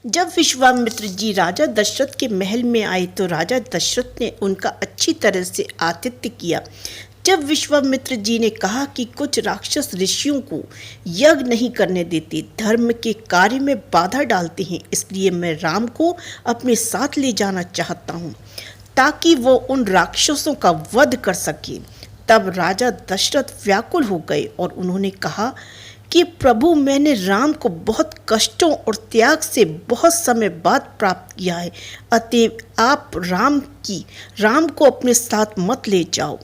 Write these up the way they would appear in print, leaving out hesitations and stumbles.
जब विश्वामित्र जी राजा दशरथ के महल में आए तो राजा दशरथ ने उनका अच्छी तरह से आतिथ्य किया। जब विश्वामित्र जी ने कहा कि कुछ राक्षस ऋषियों को यज्ञ नहीं करने देते, धर्म के कार्य में बाधा डालते हैं, इसलिए मैं राम को अपने साथ ले जाना चाहता हूँ ताकि वो उन राक्षसों का वध कर सके। तब राजा दशरथ व्याकुल हो गए और उन्होंने कहा कि प्रभु, मैंने राम को बहुत कष्टों और त्याग से बहुत समय बाद प्राप्त किया है, अतएव आप राम को अपने साथ मत ले जाओ।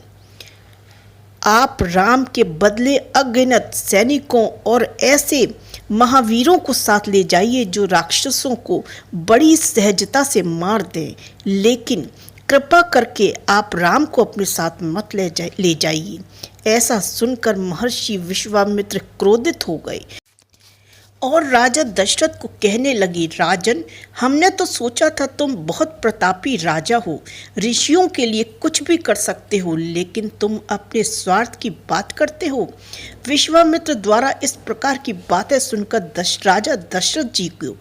आप राम के बदले अगणित सैनिकों और ऐसे महावीरों को साथ ले जाइए जो राक्षसों को बड़ी सहजता से मार दें, लेकिन कृपा करके आप राम को अपने साथ मत ले जाइए। ऐसा सुनकर महर्षि विश्वामित्र क्रोधित हो गए और राजा दशरथ को कहने लगे, राजन, हमने तो सोचा था तुम बहुत प्रतापी राजा हो, ऋषियों के लिए कुछ भी कर सकते हो, लेकिन तुम अपने स्वार्थ की बात करते हो। विश्वामित्र द्वारा इस प्रकार की बातें सुनकर राजा दशरथ जी को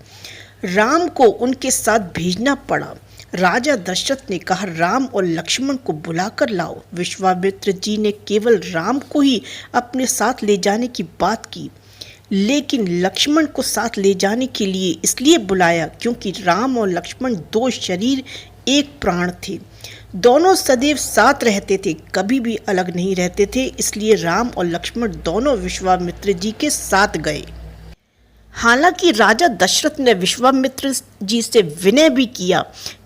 राम को उनके साथ भेजना पड़ा। राजा दशरथ ने कहा, राम और लक्ष्मण को बुलाकर लाओ। विश्वामित्र जी ने केवल राम को ही अपने साथ ले जाने की बात की, लेकिन लक्ष्मण को साथ ले जाने के लिए इसलिए बुलाया क्योंकि राम और लक्ष्मण दो शरीर एक प्राण थे। दोनों सदैव साथ रहते थे, कभी भी अलग नहीं रहते थे, इसलिए राम और लक्ष्मण दोनों विश्वामित्र जी के साथ गए। हालांकि राजा दशरथ ने विश्वामित्र जी से विनय भी किया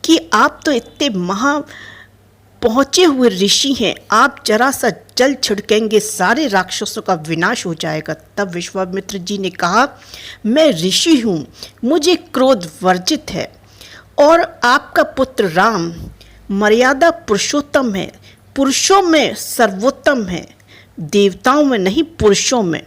कि आप तो इतने पहुँचे हुए ऋषि हैं, आप जरा सा जल छिड़केंगे सारे राक्षसों का विनाश हो जाएगा। तब विश्वामित्र जी ने कहा, मैं ऋषि हूँ, मुझे क्रोध वर्जित है और आपका पुत्र राम मर्यादा पुरुषोत्तम है, पुरुषों में सर्वोत्तम है, देवताओं में नहीं पुरुषों में।